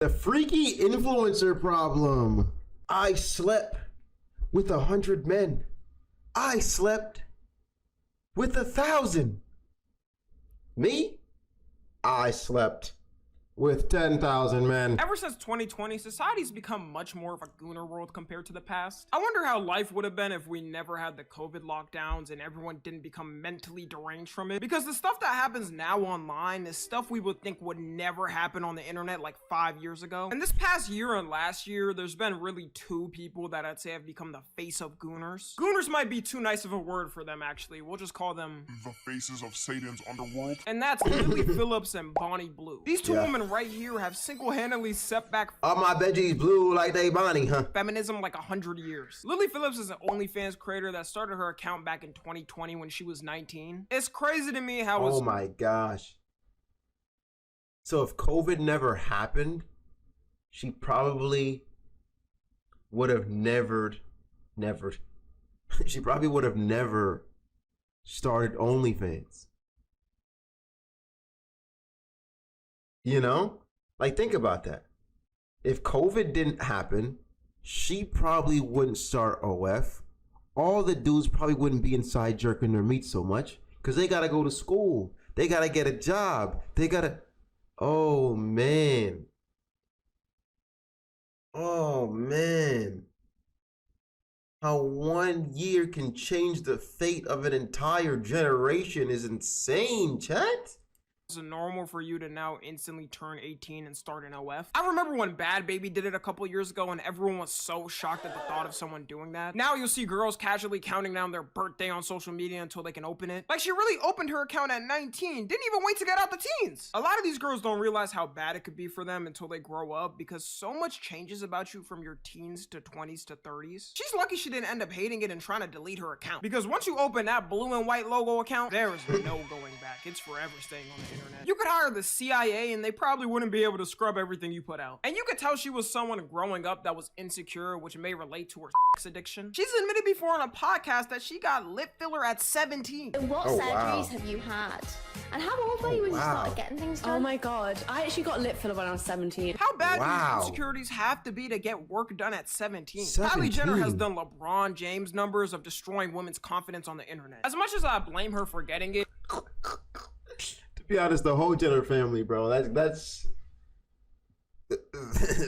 The freaky influencer problem. I slept with 100 men. I slept with 1,000. Me? I slept with 10,000 men. Ever since 2020, society's become much more of a gooner world compared to the past. I wonder how life would have been if we never had the COVID lockdowns and everyone didn't become mentally deranged from it. Because the stuff that happens now online is stuff we would think would never happen on the internet like 5 years ago. And this past year and last year, there's been really two people that I'd say have become the face of gooners. Gooners might be too nice of a word for them, actually. We'll just call them the faces of Satan's underworld. And that's Lily Phillips and Bonnie Blue. These two women right here have single-handedly set back all my veggies blue like they Bonnie, huh? feminism like 100 years. Lily Phillips is an OnlyFans creator that started her account back in 2020 when she was 19. It's crazy to me how oh my gosh. So if COVID never happened, she probably would have never she probably would have never started OnlyFans. You know? Like, think about that. If COVID didn't happen, she probably wouldn't start OF. All the dudes probably wouldn't be inside jerking their meat so much because they got to go to school. They got to get a job. They got to... Oh, man. Oh, man. How 1 year can change the fate of an entire generation is insane, chat. It's normal for you to now instantly turn 18 and start an OF. I remember when Bad Baby did it a couple years ago and everyone was so shocked at the thought of someone doing that. Now you'll see girls casually counting down their birthday on social media until they can open it. Like, she really opened her account at 19, didn't even wait to get out the teens. A lot of these girls don't realize how bad it could be for them until they grow up because so much changes about you from your teens to 20s to 30s. She's lucky she didn't end up hating it and trying to delete her account, because once you open that blue and white logo account, there is no going back. It's forever staying on the internet. You could hire the CIA and they probably wouldn't be able to scrub everything you put out. And you could tell she was someone growing up that was insecure, which may relate to her sex addiction. She's admitted before on a podcast that she got lip filler at 17. What surgeries have you had? And how old were you when you started getting things done? Oh my god, I actually got lip filler when I was 17. How bad do these insecurities have to be to get work done at 17? Kylie Jenner has done LeBron James numbers of destroying women's confidence on the internet. As much as I blame her for getting it, to be honest, the whole Jenner family, bro, that's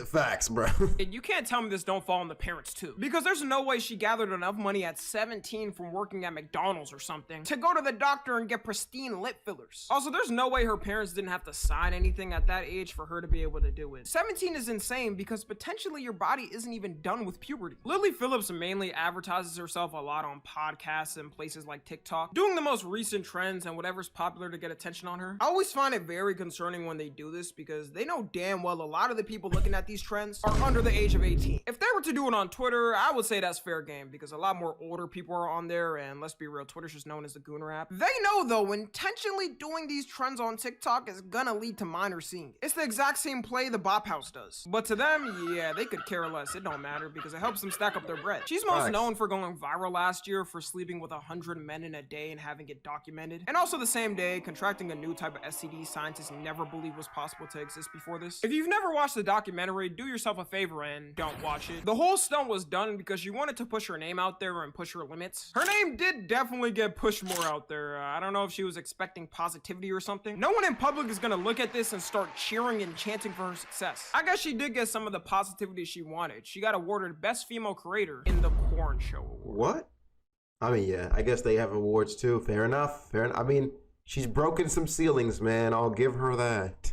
facts, bro. You can't tell me this don't fall on the parents too, because there's no way she gathered enough money at 17 from working at McDonald's or something to go to the doctor and get pristine lip fillers. Also, there's no way her parents didn't have to sign anything at that age for her to be able to do it. 17 is insane because potentially your body isn't even done with puberty. Lily Phillips mainly advertises herself a lot on podcasts and places like TikTok, doing the most recent trends and whatever's popular to get attention on her. I always find it very concerning when they do this because they know damn well a lot of the people looking at these trends are under the age of 18. If they were to do it on Twitter, I would say that's fair game because a lot more older people are on there, and let's be real, Twitter's just known as the Gooner app. They know though, intentionally doing these trends on TikTok is gonna lead to minors seeing it. It's the exact same play the Bop House does. But to them, yeah, they could care less. It don't matter because it helps them stack up their bread. She's most known for going viral last year for sleeping with 100 men in a day and having it documented. And also the same day, contracting a new type of STD scientists never believed was possible to exist before this. If you've never watched the documentary, do yourself a favor and don't watch it. The whole stunt was done because she wanted to push her name out there and push her limits. Her name did definitely get pushed more out there. I don't know if she was expecting positivity or something. No one in public is gonna look at this and start cheering and chanting for her success. I guess she did get some of the positivity she wanted. She got awarded Best Female Creator in the Corn Show Award. What? I mean, yeah, I guess they have awards too. Fair enough. Fair enough. I mean, she's broken some ceilings, man. I'll give her that.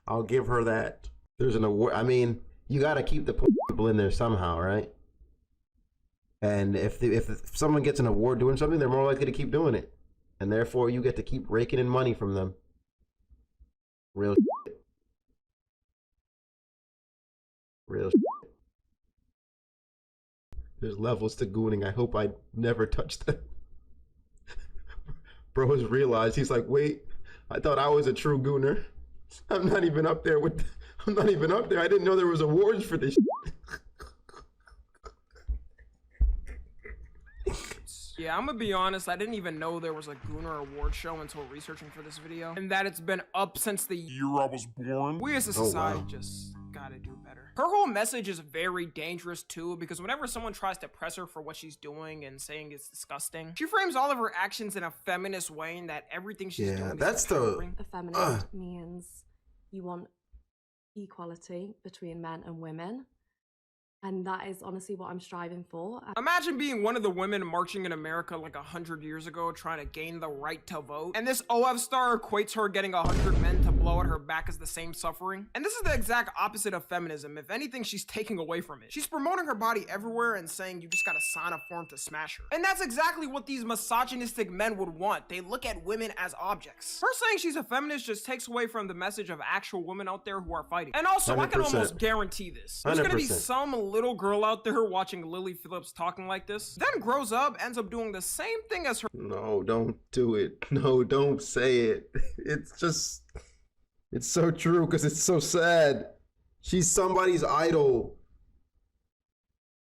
I'll give her that. There's an award. I mean, you got to keep the people in there somehow, right? And if someone gets an award doing something, they're more likely to keep doing it. And therefore, you get to keep raking in money from them. Real shit. Real shit. There's levels to gooning. I hope I never touch them. Bro has realized, he's like, wait, I thought I was a true gooner. I'm not even up there with... I'm not even up there. I didn't know there was awards for this. Yeah, I'm gonna be honest, I didn't even know there was a Gooner award show until researching for this video, and that it's been up since the year I was born. We as a society just got gotta do better. Her whole message is very dangerous too, because whenever someone tries to press her for what she's doing and saying it's disgusting, she frames all of her actions in a feminist way, and that everything she's doing is that's empowering. A feminist means you want equality between men and women. And that is honestly what I'm striving for. Imagine being one of the women marching in America like 100 years ago trying to gain the right to vote. And this OF star equates her getting 100 men to blow at her back as the same suffering. And this is the exact opposite of feminism. If anything, she's taking away from it. She's promoting her body everywhere and saying you just gotta sign a form to smash her. And that's exactly what these misogynistic men would want. They look at women as objects. Her saying she's a feminist just takes away from the message of actual women out there who are fighting. And also, 100%. I can almost guarantee this. There's gonna be some little girl out there watching Lily Phillips talking like this, then grows up, ends up doing the same thing as her. No, don't do it. No, don't say it. It's just, it's so true because it's so sad. She's somebody's idol.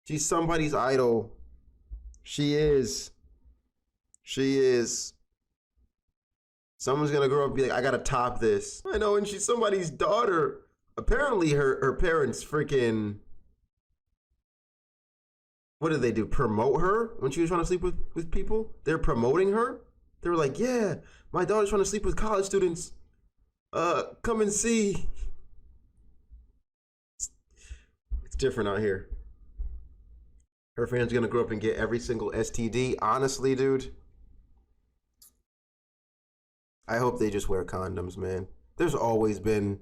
She's somebody's idol. She is. She is. Someone's gonna grow up and be like, I gotta top this. I know, and she's somebody's daughter. Apparently her parents freaking, what did they do? Promote her when she was trying to sleep with people? They're promoting her? They were like, yeah, my daughter's trying to sleep with college students. Come and see. It's different out here. Her fans gonna grow up and get every single STD. Honestly, dude, I hope they just wear condoms, man. There's always been,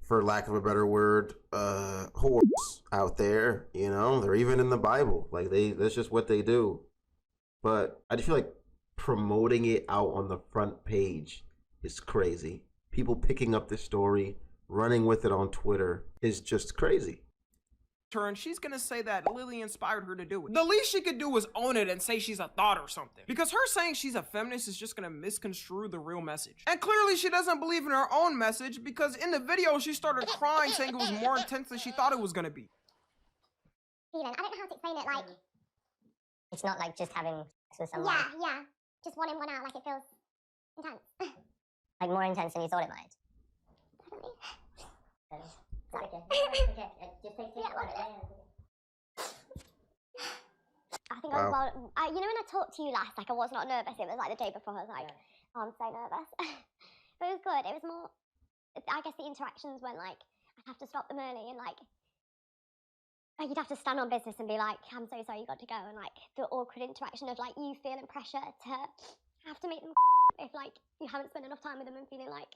for lack of a better word, whores out there, you know? They're even in the Bible. Like, that's just what they do. But I just feel like promoting it out on the front page is crazy. People picking up this story, running with it on Twitter is just crazy. And she's gonna say that Lily inspired her to do it. The least she could do was own it and say she's a thought or something. Because her saying she's a feminist is just gonna misconstrue the real message. And clearly she doesn't believe in her own message, because in the video she started crying saying it was more intense than she thought it was gonna be. Feeling. I don't know how to explain it, like... It's not like just having sex with someone. Yeah. Just one in, one out, like it feels intense. Like more intense than you thought it might. Definitely. Okay. Just take it. I think I was, you know when I talked to you last, like I was not nervous, it was like the day before, I was like, oh, I'm so nervous. But it was good, it was more, I guess the interactions when like, I'd have to stop them early and like you'd have to stand on business and be like, I'm so sorry you got to go, and like the awkward interaction of like you feeling pressure to have to make them if like you haven't spent enough time with them and feeling like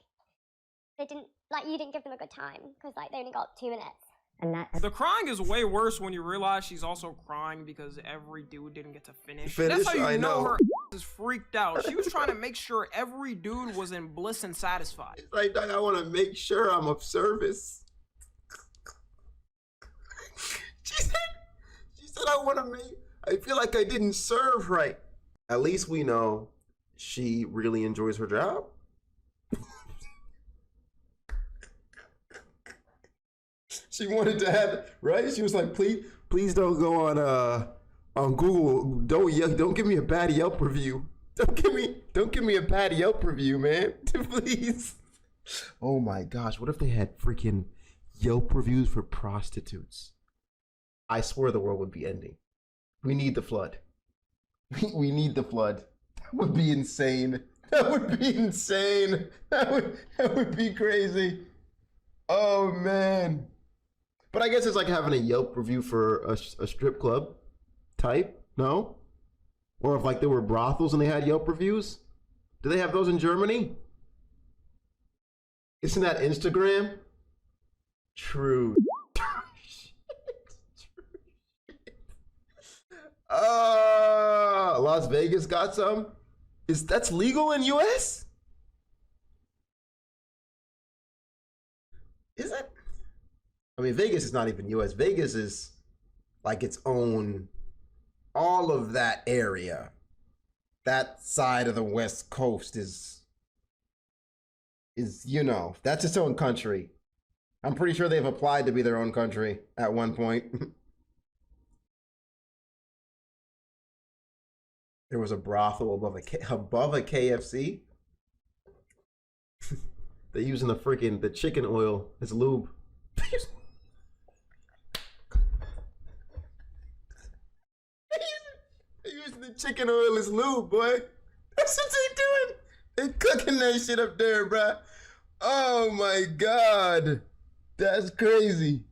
they didn't, like you didn't give them a good time because like they only got 2 minutes. And the crying is way worse when you realize she's also crying because every dude didn't get to finish. That's how you know her is freaked out. She was trying to make sure every dude was in bliss and satisfied. It's like, I want to make sure I'm of service. She said I feel like I didn't serve right. At least we know she really enjoys her job. She wanted to have, right? She was like, please don't go on Google. Don't give me a bad Yelp review. Don't give me a bad Yelp review, man. Please. Oh my gosh, what if they had freaking Yelp reviews for prostitutes? I swear the world would be ending. We need the flood. We need the flood. That would be insane. That would be insane. That would be crazy. Oh man. But I guess it's like having a Yelp review for a strip club type, no? Or if like there were brothels and they had Yelp reviews. Do they have those in Germany? Isn't that Instagram? True. Las Vegas got some? That's legal in US? Is it? I mean, Vegas is not even US. Vegas is like its own, all of that area. That side of the West Coast is, you know, that's its own country. I'm pretty sure they've applied to be their own country at one point. There was a brothel above a KFC. They're using the chicken oil as lube. They using the chicken oil as lube, boy. That's what they doing. They cooking that shit up there, bruh. Oh my God. That's crazy.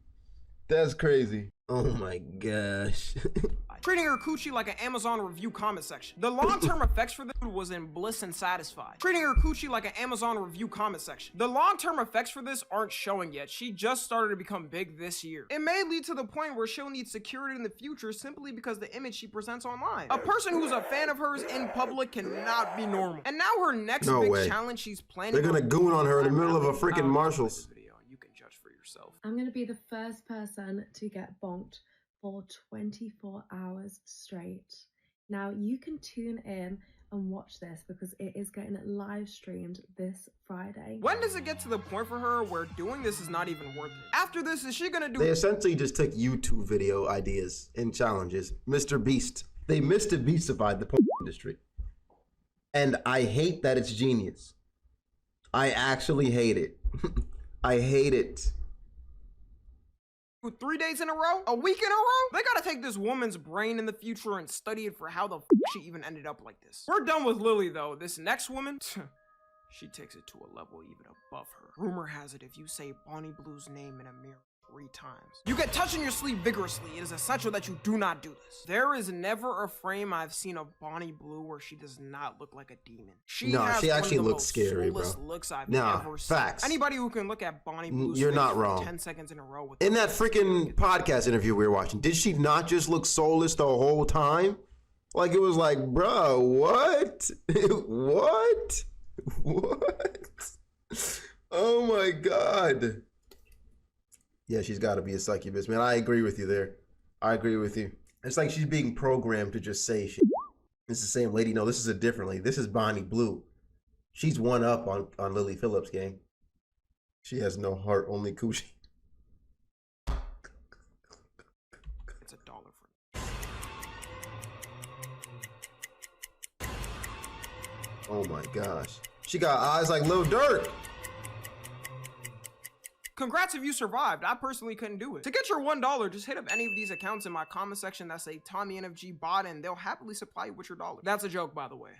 That's crazy. Oh my gosh. Treating her coochie like an Amazon review comment section. The long-term effects for this was in Bliss and Satisfied. Treating her coochie like an Amazon review comment section. The long-term effects for this aren't showing yet. She just started to become big this year. It may lead to the point where she'll need security in the future simply because the image she presents online. A person who's a fan of hers in public cannot be normal. And now her next big challenge she's planning. They're gonna goon on her in the middle of a freaking Marshalls. You can judge for yourself. I'm going to be the first person to get bonked for 24 hours straight. Now you can tune in and watch this because it is getting live streamed this Friday. When does it get to the point for her where doing this is not even worth it? After this, is she gonna do? They essentially just took YouTube video ideas and challenges. Mr. Beast. They Mr. Beastified the porn industry. And I hate that it's genius. I actually hate it. I hate it. 3 days in a row? A week in a row? They gotta take this woman's brain in the future and study it for how the she even ended up like this. We're done with Lily though. This next woman, she takes it to a level even above her. Rumor has it if you say Bonnie Blue's name in a mirror 3 times, you get touched in your sleep vigorously. It is essential that you do not do this. There is never a frame I've seen of Bonnie Blue where she does not look like a demon. She actually looks scary, bro. Looks I've ever seen. Facts. Anybody who can look at Bonnie Blue's You're not wrong. 10 seconds in a row with in that freaking podcast interview we were watching, did she not just look soulless the whole time? Like it was like, bro, what? What? What? Oh my God. Yeah, she's got to be a succubus, man. I agree with you there. I agree with you. It's like she's being programmed to just say shit. It's the same lady. No, this is a different lady. This is Bonnie Blue. She's one up on Lily Phillips, gang. She has no heart, only coochie. It's $1 for Oh my gosh. She got eyes like Lil Durk. Congrats if you survived. I personally couldn't do it. To get your $1, just hit up any of these accounts in my comment section that say Tommy NFG bot and they'll happily supply you with your $1. That's a joke, by the way.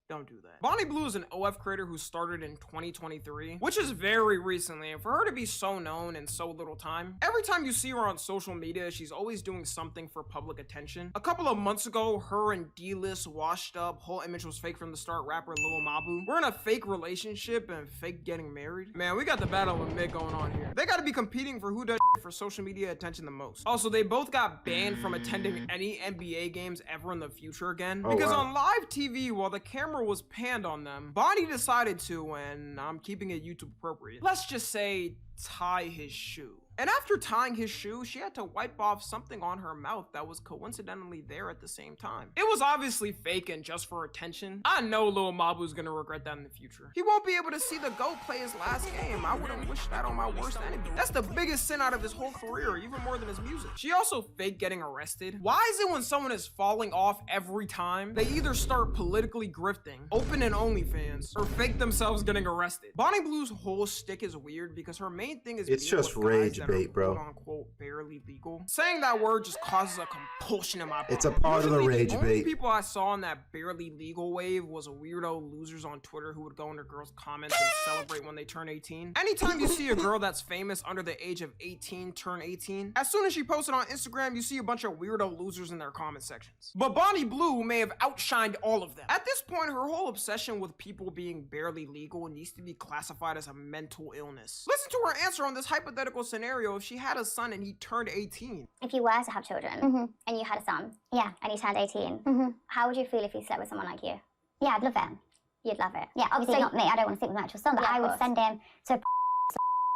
Don't do that. Bonnie Blue is an OF creator who started in 2023, which is very recently, and for her to be so known in so little time, every time you see her on social media, she's always doing something for public attention. A couple of months ago, her and D-list washed up, whole image was fake from the start, rapper Lil Mabu. We're in a fake relationship and fake getting married. Man, we got the battle of mid going on here. They gotta be competing for who does for social media attention the most. Also, they both got banned from attending any NBA games ever in the future again, because on live TV, while the camera was panned on them, Bonnie decided to, and I'm keeping it YouTube appropriate, let's just say tie his shoe. And after tying his shoe, she had to wipe off something on her mouth that was coincidentally there at the same time. It was obviously fake and just for attention. I know Lil Mabu's gonna regret that in the future. He won't be able to see the GOAT play his last game. I wouldn't wish that on my worst enemy. That's the biggest sin out of his whole career, even more than his music. She also faked getting arrested. Why is it when someone is falling off every time, they either start politically grifting, open an OnlyFans, or fake themselves getting arrested? Bonnie Blue's whole shtick is weird because her main thing is it's just rage bait, bro. Quote unquote barely legal. Saying that word just causes a compulsion in my body. It's a part of the rage the bait. only people I saw in that barely legal wave was weirdo losers on Twitter who would go into girls' comments and celebrate when they turn 18. Anytime you see a girl that's famous under the age of 18 turn 18, as soon as she posted on Instagram, you see a bunch of weirdo losers in their comment sections. But Bonnie Blue may have outshined all of them. At this point, her whole obsession with people being barely legal needs to be classified as a mental illness. Listen to her answer on this hypothetical scenario if she had a son and he turned 18. If you were to have children and you had a son, and he turned 18, how would you feel if he slept with someone like you? Yeah, I'd love it. You'd love it. Yeah, obviously not me. I don't want to sleep with my actual son, but I would send him to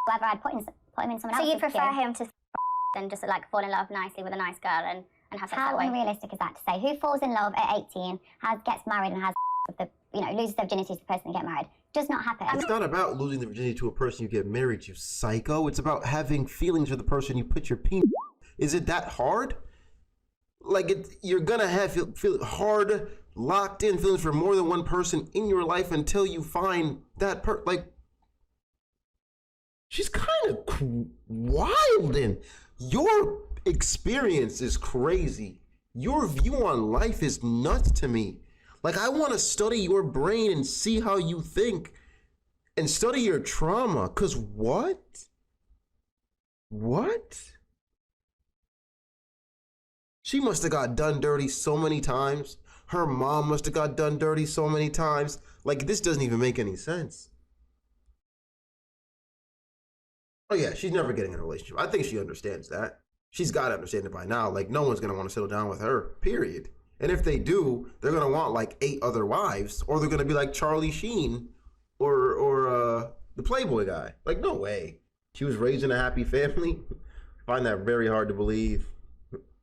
whoever I'd put him in someone else. So you'd prefer him to than just like fall in love nicely with a nice girl and have sex that way? How unrealistic is that to say? Who falls in love at 18, gets married and has with the, loses their virginity to the person they get married? Does not happen. It's not about losing the virginity to a person you get married to, psycho. It's about having feelings for the person you put your penis. Is it that hard? Like you're gonna have feel hard, locked in feelings for more than one person in your life until you find that like She's kind of wild, and your experience is crazy. Your view on life is nuts to me. Like, I want to study your brain and see how you think and study your trauma. Cause what? She must have got done dirty so many times. Her mom must have got done dirty so many times. Like, this doesn't even make any sense. Oh yeah, she's never getting in a relationship. I think she understands that. She's got to understand it by now. Like, no one's going to want to settle down with her, period. And if they do, they're going to want like 8 other wives, or they're going to be like Charlie Sheen or the Playboy guy. Like, no way. She was raised in a happy family. I find that very hard to believe.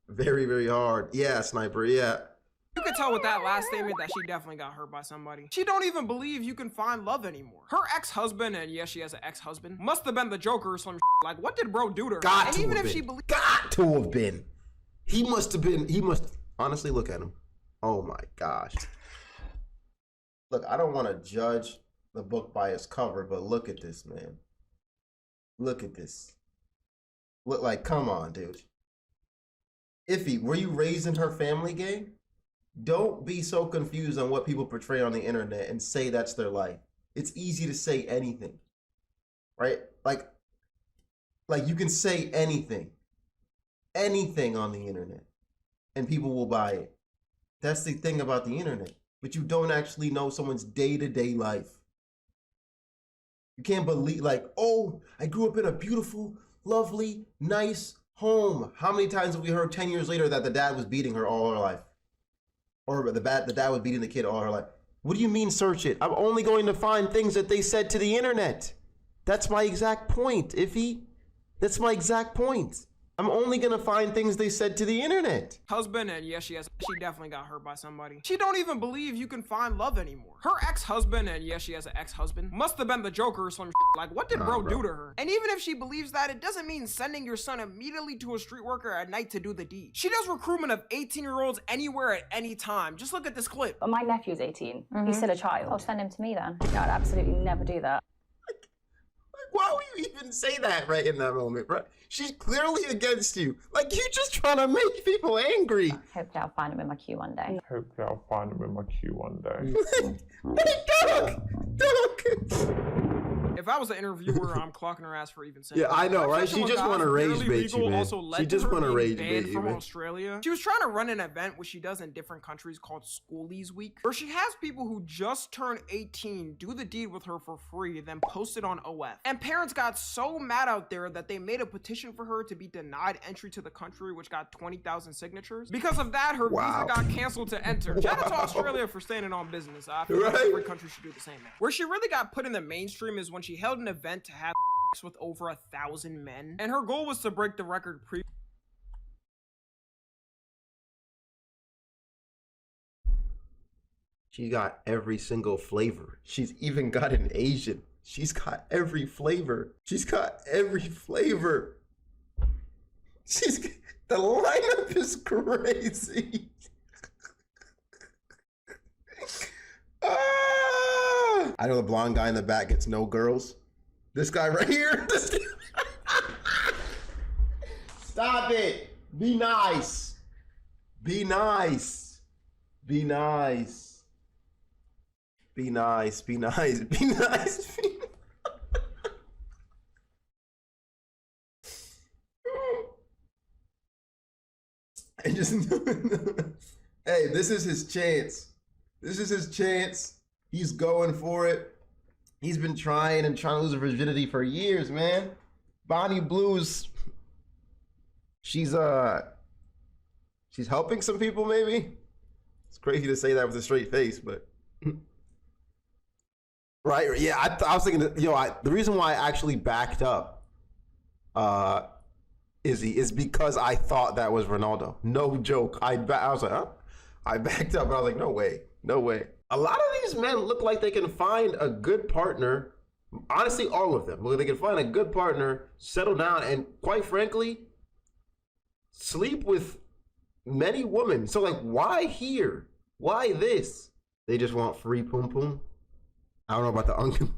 Very, very hard. Yeah, Sniper, yeah. You could tell with that last statement that she definitely got hurt by somebody. She don't even believe you can find love anymore. Her ex-husband, and yes, she has an ex-husband, must have been the Joker or some like, what did bro do to her? Got and to even have if been. she believed, Got to have been. He must, honestly, look at him. Oh my gosh. Look, I don't want to judge the book by its cover, but look at this, man. Look at this. Look, like, come on, dude. Iffy, were you raised in her family gang? Don't be so confused on what people portray on the internet and say that's their life. It's easy to say anything, right? Like you can say anything on the internet, and people will buy it. That's the thing about the internet. But you don't actually know someone's day-to-day life. You can't believe, like, oh, I grew up in a beautiful, lovely, nice home. How many times have we heard 10 years later that the dad was beating her all her life? Or the dad was beating the kid all her life? What do you mean search it? I'm only going to find things that they said to the internet. That's my exact point, Iffy. That's my exact point. I'm only gonna find things they said to the internet. husband, and yes, she definitely got hurt by somebody. She don't even believe you can find love anymore. Her ex-husband, and yes, she has an ex-husband, must have been the Joker or some like, what did bro do to her? And even if she believes that, it doesn't mean sending your son immediately to a street worker at night to do the deed. She does recruitment of 18-year-olds anywhere at any time. Just look at this clip. But my nephew's 18. He's still a child. I'll send him to me then. No, I'd absolutely never do that. Why would you even say that right in that moment, bro? She's clearly against you. Like, you're just trying to make people angry. Hopefully I'll find him in my queue one day. Hopefully I'll find him in my queue one day. Hey, Duck! If I was an interviewer, I'm clocking her ass for even saying Yeah, that. I know, That right? session She with just guys wanna rage barely bait you, legal man. also led She to just her wanna being rage banned bait you, from man. Australia. She was trying to run an event which she does in different countries called Schoolies Week, where she has people who just turned 18 do the deed with her for free, then post it on OF. And parents got so mad out there that they made a petition for her to be denied entry to the country, which got 20,000 signatures. Because of that, her Wow. visa got canceled to enter. Shout out to Australia for standing on business. I feel like Right. every country should do the same. Where she really got put in the mainstream is when she held an event to have with over 1,000 men, and her goal was to break the record She got every single flavor. She's even got an Asian. She's got every flavor. She's got every flavor. The lineup is crazy. I know the blonde guy in the back gets no girls. This guy right here. Stop it. Be nice. Be nice. Be nice. Be nice. Be nice. Be nice. And just hey, this is his chance. This is his chance. He's going for it. He's been trying to lose her virginity for years, man. Bonnie Blues, she's helping some people, maybe. It's crazy to say that with a straight face, but right? Yeah, I was thinking that, the reason why I actually backed up, is because I thought that was Ronaldo. No joke. I was like, huh? I backed up, and I was like, no way, no way. A lot of these men look like they can find a good partner. Honestly, all of them. Look, they can find a good partner, settle down, and quite frankly, sleep with many women. So, like, why here? Why this? They just want free poom poom. I don't know about the uncle.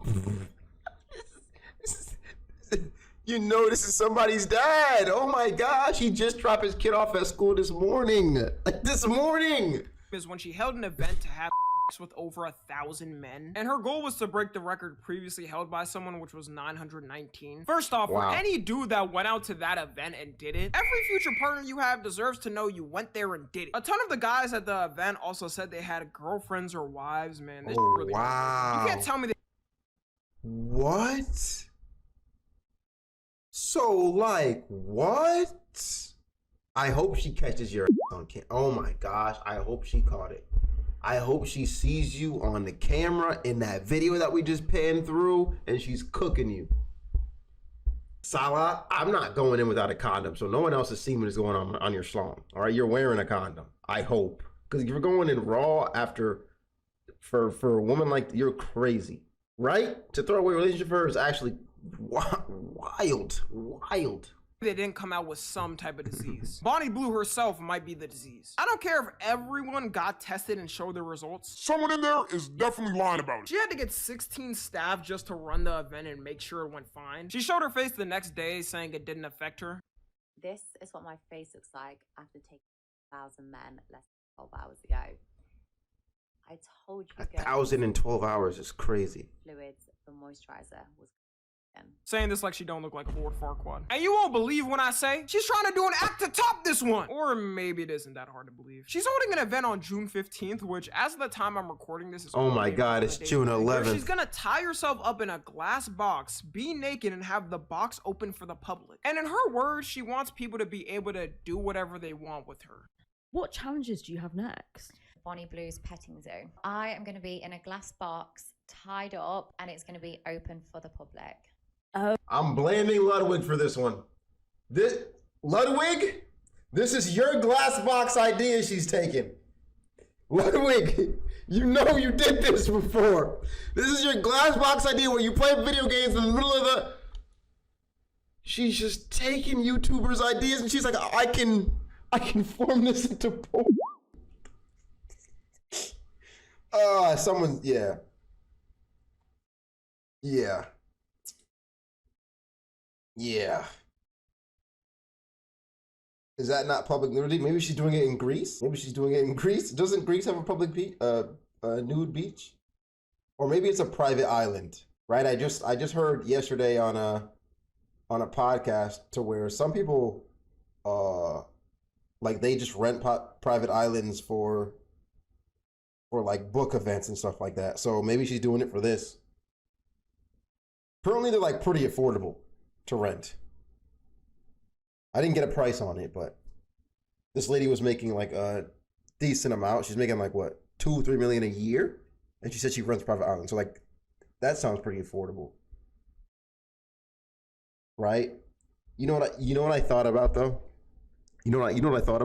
You know this is somebody's dad. Oh my gosh, he just dropped his kid off at school this morning. Like this morning. Is when she held an event to have with over 1,000 men, and her goal was to break the record previously held by someone, which was 919. First off, Wow. for any dude that went out to that event and did it, every future partner you have deserves to know you went there and did it. A ton of the guys at the event also said they had girlfriends or wives. Man, this Oh, really wow. you can't tell me that. What? So like what? I hope she catches your on camera. Oh my gosh, I hope she caught it. I hope she sees you on the camera in that video that we just panned through and she's cooking you. Salah, I'm not going in without a condom, so no one else's semen is going on your schlong. All right, you're wearing a condom. I hope, because you're going in raw after for a woman like you're crazy, right? To throw away a relationship for her is actually wild. They didn't come out with some type of disease. Bonnie Blue herself might be the disease. I don't care if everyone got tested and showed their results. Someone in there is definitely lying about it. She had to get 16 staff just to run the event and make sure it went fine. She showed her face the next day saying it didn't affect her. This is what my face looks like after taking 1,000 men less than 12 hours ago. I told you guys. 1,000 in 12 hours is crazy. Fluids, the moisturizer was saying this like she don't look like Lord Farquaad. And you won't believe when I say she's trying to do an act to top this one. Or maybe it isn't that hard to believe. She's holding an event on June 15th, which as of the time I'm recording this is oh my god, it's June 11th. She's gonna tie herself up in a glass box, be naked, and have the box open for the public. And in her words, she wants people to be able to do whatever they want with her. What challenges do you have next? Bonnie Blue's petting zoo. I am going to be in a glass box, tied up, and it's going to be open for the public. I'm blaming Ludwig for this one. Ludwig, this is your glass box idea she's taking. Ludwig, you know you did this before. This is your glass box idea where you play video games in the middle of the... She's just taking YouTubers' ideas and she's like, I can form this into porn. Someone, yeah. Is that not public nudity? Maybe she's doing it in Greece. Doesn't Greece have a public beach, nude beach? Or maybe it's a private island, right? I just heard yesterday on a podcast to where some people, like they just rent private islands for like book events and stuff like that. So maybe she's doing it for this. Currently, they're like pretty affordable to rent. I didn't get a price on it, but this lady was making like a decent amount. She's making like what, 2-3 million a year, and she said she rents private islands. So like, that sounds pretty affordable, right? You know what I thought about though. You know what I thought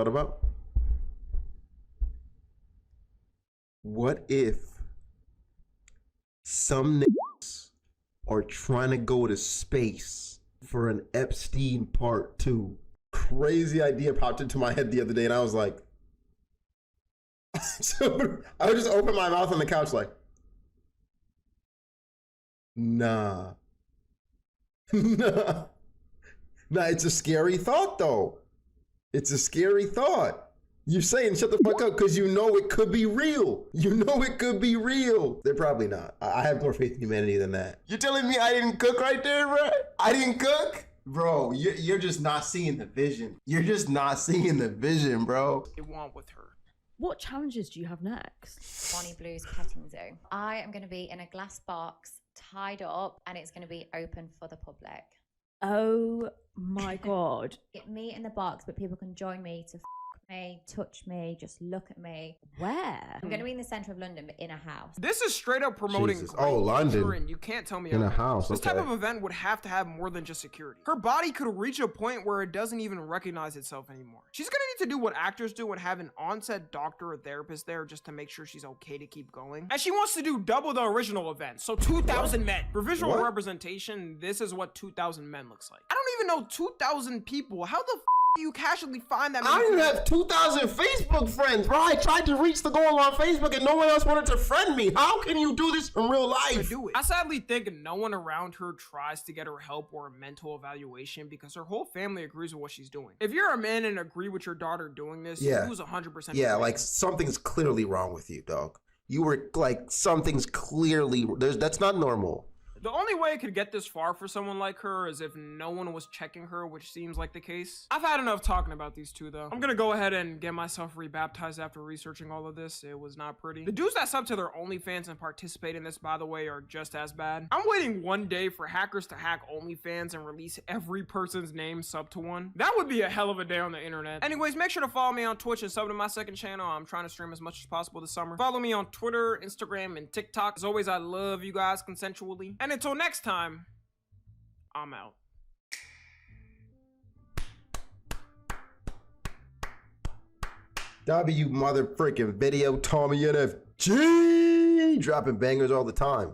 about. What if some niggas are trying to go to space for an Epstein part 2? Crazy idea popped into my head the other day and I was like, so I would just open my mouth on the couch like, nah, it's a scary thought though. It's a scary thought. You're saying shut the fuck up because you know it could be real. They're probably not. I have more faith in humanity than that. You're telling me I didn't cook right there, bro? I didn't cook? Bro, you're just not seeing the vision. Bro. They want with her. What challenges do you have next? Bonnie Blue's petting zoo. I am going to be in a glass box, tied up, and it's going to be open for the public. Oh my god. Get me in the box, but people can join me to me, touch me, just look at me. Where? I'm going to be in the centre of London, but in a house. This is straight up promoting Jesus. great Oh, London. culture, and you can't tell me In a otherwise. house, This type okay. of event would have to have more than just security. Her body could reach a point where it doesn't even recognize itself anymore. She's gonna need to do what actors do and have an on-set doctor or therapist there just to make sure she's okay to keep going. And she wants to do double the original event, so 2,000 men. For visual What? representation, this is what 2,000 men looks like. I don't even know 2,000 people. How the you casually find that I many don't even people- have 2,000 Facebook friends, bro. I tried to reach the goal on Facebook and no one else wanted to friend me. How can you do this in real life? do it. I sadly think no one around her tries to get her help or a mental evaluation because her whole family agrees with what she's doing. If you're a man and agree with your daughter doing this, Yeah. you lose 100%. Yeah, like something's clearly wrong with you, dog. You were like, something's clearly, that's not normal. The only way it could get this far for someone like her is if no one was checking her, which seems like the case. I've had enough talking about these two though. I'm gonna go ahead and get myself rebaptized after researching all of this. It was not pretty. The dudes that sub to their OnlyFans and participate in this, by the way, are just as bad. I'm waiting one day for hackers to hack OnlyFans and release every person's name sub to one. That would be a hell of a day on the internet. Anyways, make sure to follow me on Twitch and sub to my second channel. I'm trying to stream as much as possible this summer. Follow me on Twitter, Instagram, and TikTok. As always, I love you guys consensually. And until next time, I'm out. W mother freaking video, Tommy NFG, dropping bangers all the time.